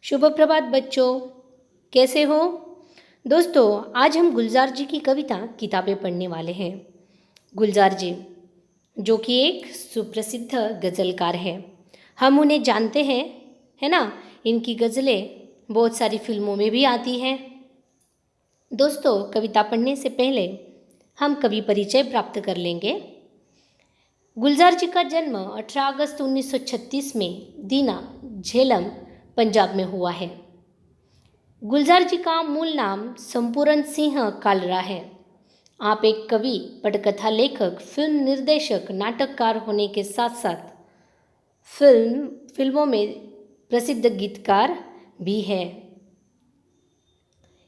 शुभ प्रभात बच्चों, कैसे हो? दोस्तों, आज हम गुलजार जी की कविता किताबें पढ़ने वाले हैं। गुलजार जी, जो कि एक सुप्रसिद्ध गज़लकार है। हम उन्हें जानते हैं, है ना? इनकी गज़लें बहुत सारी फिल्मों में भी आती हैं। दोस्तों, कविता पढ़ने से पहले हम कवि परिचय प्राप्त कर लेंगे। गुलजार जी का जन्म 18 अगस्त 1936 में दीना, झेलम, पंजाब में हुआ है। गुलजार जी का मूल नाम संपूर्ण सिंह कालरा है। आप एक कवि, पटकथा लेखक, फिल्म निर्देशक, नाटककार होने के साथ साथ फिल्मों में प्रसिद्ध गीतकार भी हैं।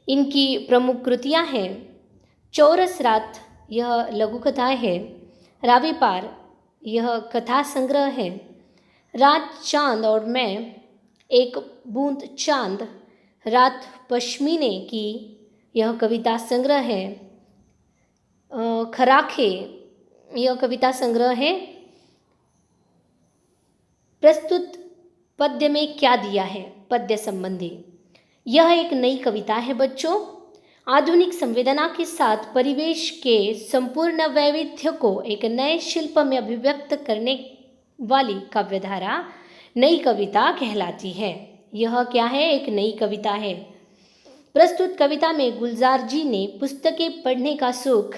इनकी प्रमुख कृतियां हैं चौरस रात, यह लघु कथा है। रावी पार, यह कथा संग्रह है। रात, चांद और मैं, एक बूंद चांद, रात पश्मीने की, यह कविता संग्रह है। खराखे, यह कविता संग्रह है। प्रस्तुत पद्य में क्या दिया है, पद्य संबंधी, यह एक नई कविता है बच्चों। आधुनिक संवेदना के साथ परिवेश के संपूर्ण वैविध्य को एक नए शिल्प में अभिव्यक्त करने वाली काव्यधारा नई कविता कहलाती है। यह क्या है? एक नई कविता है। प्रस्तुत कविता में गुलजार जी ने पुस्तकें पढ़ने का सुख,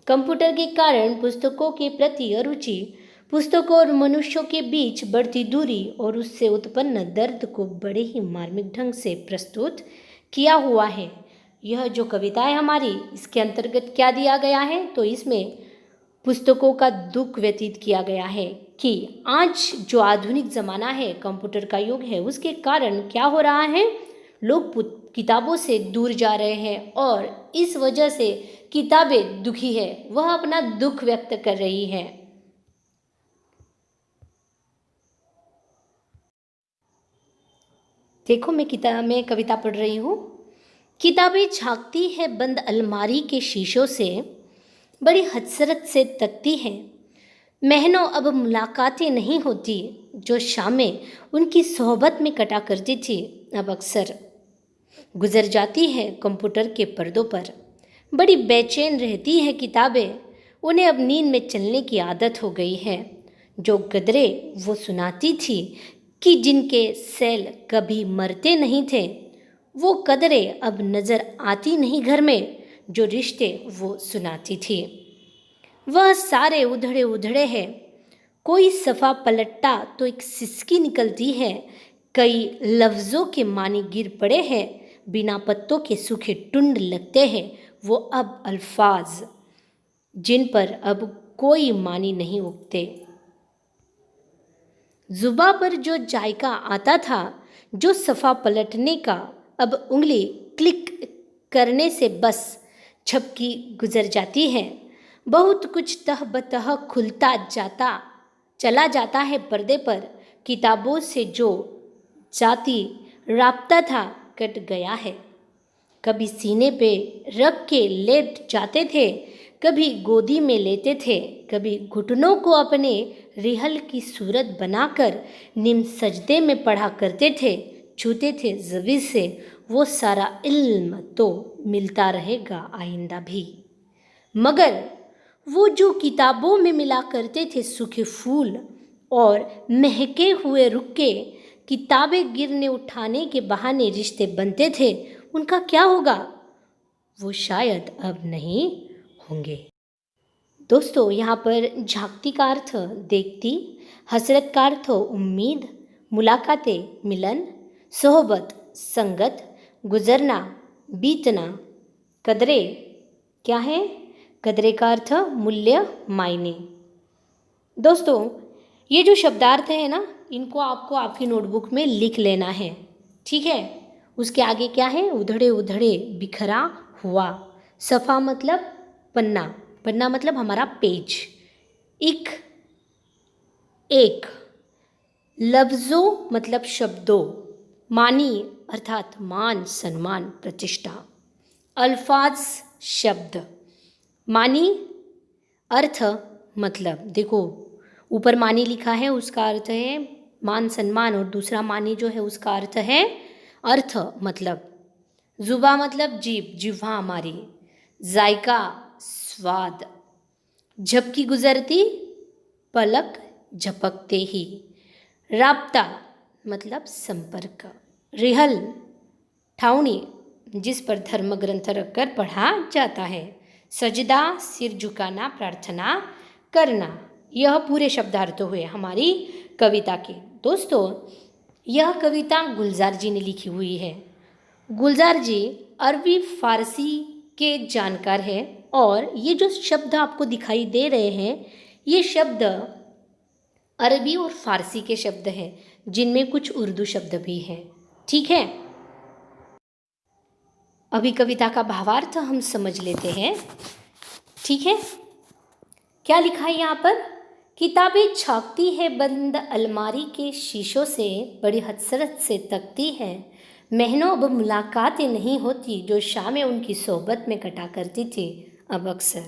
कंप्यूटर के कारण पुस्तकों के प्रति अरुचि, पुस्तकों और मनुष्यों के बीच बढ़ती दूरी और उससे उत्पन्न दर्द को बड़े ही मार्मिक ढंग से प्रस्तुत किया हुआ है। यह जो कविता है हमारी, इसके अंतर्गत क्या दिया गया है? तो इसमें पुस्तकों का दुख व्यतीत किया गया है कि आज जो आधुनिक ज़माना है, कंप्यूटर का युग है, उसके कारण क्या हो रहा है, लोग किताबों से दूर जा रहे हैं और इस वजह से किताबें दुखी है, वह अपना दुख व्यक्त कर रही है। देखो, मैं कविता पढ़ रही हूँ। किताबें झांकती है बंद अलमारी के शीशों से, बड़ी हसरत से तकती है। महीनों अब मुलाकातें नहीं होती, जो शामें उनकी सोहबत में कटा करती थी अब अक्सर गुजर जाती है कंप्यूटर के पर्दों पर। बड़ी बेचैन रहती है किताबें, उन्हें अब नींद में चलने की आदत हो गई है। जो गदरे वो सुनाती थी कि जिनके सैल कभी मरते नहीं थे, वो कदरें अब नज़र आती नहीं घर में, जो रिश्ते वो सुनाती थी। वह सारे उधड़े उधड़े हैं, कोई सफ़ा पलटता तो एक सिसकी निकलती है। कई लफ्ज़ों के मानी गिर पड़े हैं, बिना पत्तों के सूखे टुंड लगते हैं वो अब अल्फाज, जिन पर अब कोई मानी नहीं उगते। जुबा पर जो जायका आता था, जो सफ़ा पलटने का, अब उंगली क्लिक करने से बस झपकी गुजर जाती है। बहुत कुछ तह बतह खुलता चला जाता है पर्दे पर। किताबों से जो जाती राब्ता था कट गया है। कभी सीने पे रख के लेट जाते थे, कभी गोदी में लेते थे, कभी घुटनों को अपने रिहल की सूरत बनाकर निम सजदे में पढ़ा करते थे, छूते थे ज़बी से वो सारा इल्म तो मिलता रहेगा आइंदा भी। मगर वो जो किताबों में मिला करते थे सूखे फूल और महके हुए रुक्के, किताबें गिरने उठाने के बहाने रिश्ते बनते थे, उनका क्या होगा? वो शायद अब नहीं होंगे। दोस्तों, यहाँ पर झांकती का अर्थ देखती, हसरत का अर्थ उम्मीद, मुलाकातें मिलन, सोहबत संगत, गुजरना बीतना, कदरे क्या है? कदरे का अर्थ मूल्य, मायने। दोस्तों, ये जो शब्दार्थ है ना, इनको आपको आपकी नोटबुक में लिख लेना है, ठीक है? उसके आगे क्या है? उधड़े उधड़े बिखरा हुआ। सफ़ा मतलब पन्ना, पन्ना मतलब हमारा पेज। एक लफ्ज़ों मतलब शब्दों, मानी अर्थात मान, सम्मान, प्रतिष्ठा। अल्फाज शब्द, मानी अर्थ मतलब, देखो ऊपर मानी लिखा है, उसका अर्थ है मान सम्मान, और दूसरा मानी जो है उसका अर्थ है अर्थ मतलब जुबा मतलब जीभ, जिह्वा हमारी, जायका स्वाद, झपकी गुजरती पलक झपकते ही, राब्ता मतलब संपर्क, रिहल ठावनी जिस पर धर्म ग्रंथ रखकर पढ़ा जाता है, सजदा सिर झुकाना प्रार्थना करना। यह पूरे शब्दार्थ हुए हमारी कविता के। दोस्तों, यह कविता गुलजार जी ने लिखी हुई है। गुलजार जी अरबी फारसी के जानकार हैं और ये जो शब्द आपको दिखाई दे रहे हैं, ये शब्द अरबी और फारसी के शब्द हैं, जिनमें कुछ उर्दू शब्द भी हैं। ठीक है, अभी कविता का भावार्थ हम समझ लेते हैं। ठीक है, क्या लिखा है यहाँ पर? किताबें झांकती है बंद अलमारी के शीशों से, बड़ी हसरत से तकती है, महीनों अब मुलाकातें नहीं होती जो शामें उनकी सोहबत में कटा करती थी अब अक्सर।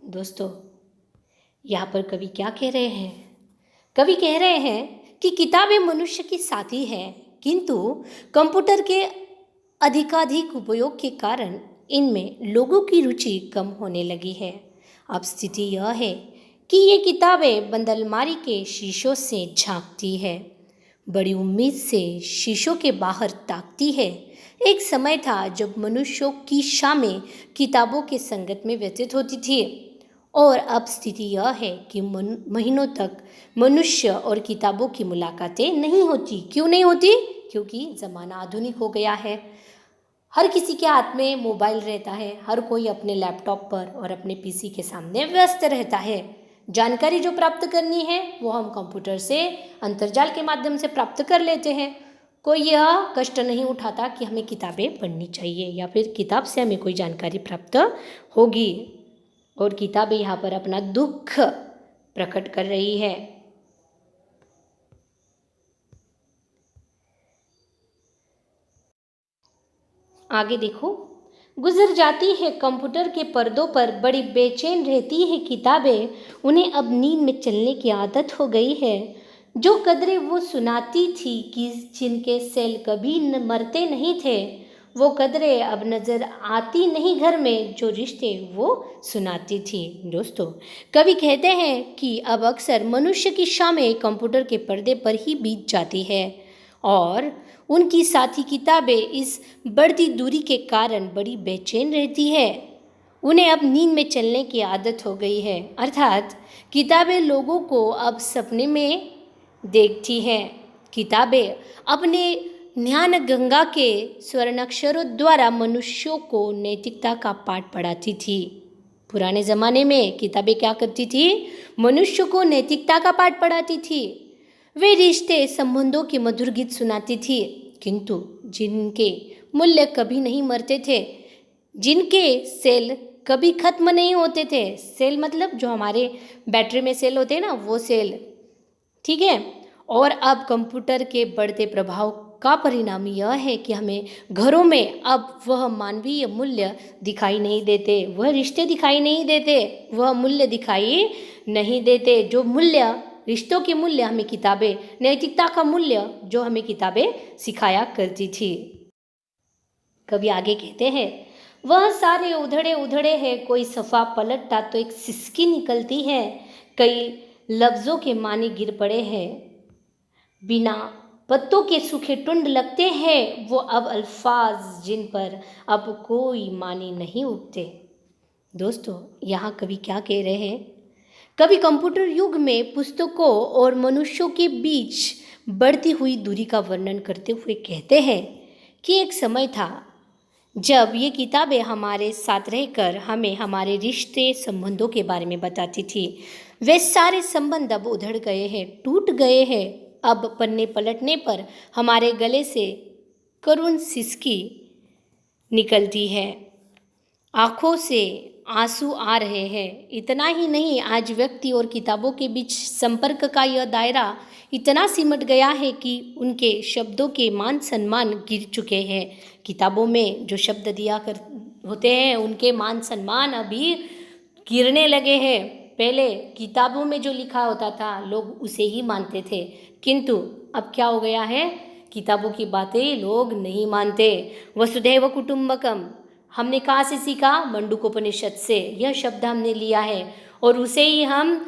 दोस्तों, यहाँ पर कवि क्या कह रहे हैं? कवि कह रहे हैं कि किताबें मनुष्य की साथी है, किंतु कंप्यूटर के अधिकाधिक उपयोग के कारण इनमें लोगों की रुचि कम होने लगी है। अब स्थिति यह है कि ये किताबें बंद अलमारी के शीशों से झांकती है, बड़ी उम्मीद से शीशों के बाहर ताकती है। एक समय था जब मनुष्यों की शामें किताबों के संगत में व्यतीत होती थी, और अब स्थिति यह है कि महीनों तक मनुष्य और किताबों की मुलाकातें नहीं होती। क्यों नहीं होती? क्योंकि ज़माना आधुनिक हो गया है। हर किसी के हाथ में मोबाइल रहता है, हर कोई अपने लैपटॉप पर और अपने पीसी के सामने व्यस्त रहता है। जानकारी जो प्राप्त करनी है वो हम कंप्यूटर से, अंतर्जाल के माध्यम से प्राप्त कर लेते हैं। कोई यह कष्ट नहीं उठाता कि हमें किताबें पढ़नी चाहिए या फिर किताब से हमें कोई जानकारी प्राप्त होगी। और किताबें यहाँ पर अपना दुख प्रकट कर रही है। आगे देखो, गुजर जाती है कंप्यूटर के पर्दों पर, बड़ी बेचैन रहती है किताबें, उन्हें अब नींद में चलने की आदत हो गई है। जो कदरें वो सुनाती थी कि जिनके सेल कभी मरते नहीं थे, वो कदरें अब नज़र आती नहीं घर में, जो रिश्ते वो सुनाती थी। दोस्तों, कवि कहते हैं कि अब अक्सर मनुष्य की शामें कंप्यूटर के पर्दे पर ही बीत जाती है और उनकी साथी किताबें इस बढ़ती दूरी के कारण बड़ी बेचैन रहती है। उन्हें अब नींद में चलने की आदत हो गई है, अर्थात किताबें लोगों को अब सपने में देखती हैं। किताबें अपने ज्ञान गंगा के स्वर्णाक्षरों द्वारा मनुष्यों को नैतिकता का पाठ पढ़ाती थी। पुराने ज़माने में किताबें क्या करती थी? मनुष्य को नैतिकता का पाठ पढ़ाती थी। वे रिश्ते संबंधों के मधुर गीत सुनाती थी, किंतु जिनके मूल्य कभी नहीं मरते थे, जिनके सेल कभी खत्म नहीं होते थे। सेल मतलब जो हमारे बैटरी में सेल होते हैं ना, वो सेल। ठीक है, और अब कंप्यूटर के बढ़ते प्रभाव का परिणाम यह है कि हमें घरों में अब वह मानवीय मूल्य दिखाई नहीं देते, वह रिश्ते दिखाई नहीं देते, वह मूल्य दिखाई नहीं देते। जो मूल्य, रिश्तों के मूल्य हमें किताबें, नैतिकता का मूल्य जो हमें किताबें सिखाया करती थी। कभी आगे कहते हैं, वह सारे उधड़े उधड़े हैं, कोई सफ़ा पलटता तो एक सिसकी निकलती है, कई लफ्ज़ों के माने गिर पड़े हैं, बिना पत्तों के सूखे टुंड लगते हैं वो अब अल्फाज जिन पर अब कोई मानी नहीं उगते। दोस्तों, यहाँ कवि क्या कह रहे हैं? कवि कंप्यूटर युग में पुस्तकों और मनुष्यों के बीच बढ़ती हुई दूरी का वर्णन करते हुए कहते हैं कि एक समय था जब ये किताबें हमारे साथ रहकर हमें हमारे रिश्ते संबंधों के बारे में बताती थी। वे सारे संबंध अब उधड़ गए हैं, टूट गए हैं। अब पन्ने पलटने पर हमारे गले से करुण सिसकी निकलती है, आँखों से आंसू आ रहे हैं। इतना ही नहीं, आज व्यक्ति और किताबों के बीच संपर्क का यह दायरा इतना सिमट गया है कि उनके शब्दों के मान सम्मान गिर चुके हैं। किताबों में जो शब्द दिया कर होते हैं, उनके मान सम्मान अभी गिरने लगे हैं। पहले किताबों में जो लिखा होता था लोग उसे ही मानते थे, किंतु अब क्या हो गया है किताबों की बातें लोग नहीं मानते। वसुधैव कुटुंबकम हमने कहाँ से सीखा? मंडूकोपनिषद से यह शब्द हमने लिया है और उसे ही हम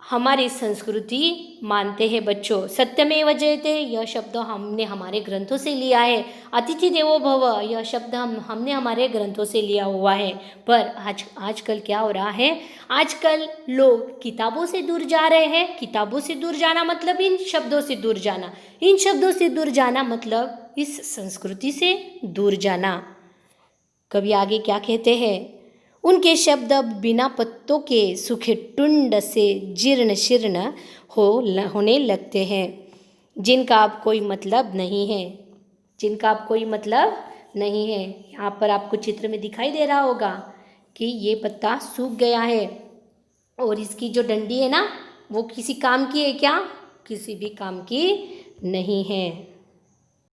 हमारी संस्कृति मानते हैं बच्चों। सत्यमेव जयते यह शब्द हमने हमारे ग्रंथों से लिया है। अतिथि देवो भव यह शब्द हमने हमारे ग्रंथों से लिया हुआ है। पर आजकल क्या हो रहा है? आजकल लोग किताबों से दूर जा रहे हैं। किताबों से दूर जाना मतलब इन शब्दों से दूर जाना, इन शब्दों से दूर जाना मतलब इस संस्कृति से दूर जाना। कवि आगे क्या कहते हैं? उनके शब्द अब बिना पत्तों के सूखे टुंड से जीर्ण शीर्ण होने लगते हैं, जिनका अब कोई मतलब नहीं है, जिनका अब कोई मतलब नहीं है। यहाँ पर आपको चित्र में दिखाई दे रहा होगा कि ये पत्ता सूख गया है और इसकी जो डंडी है ना, वो किसी काम की है क्या? किसी भी काम की नहीं है।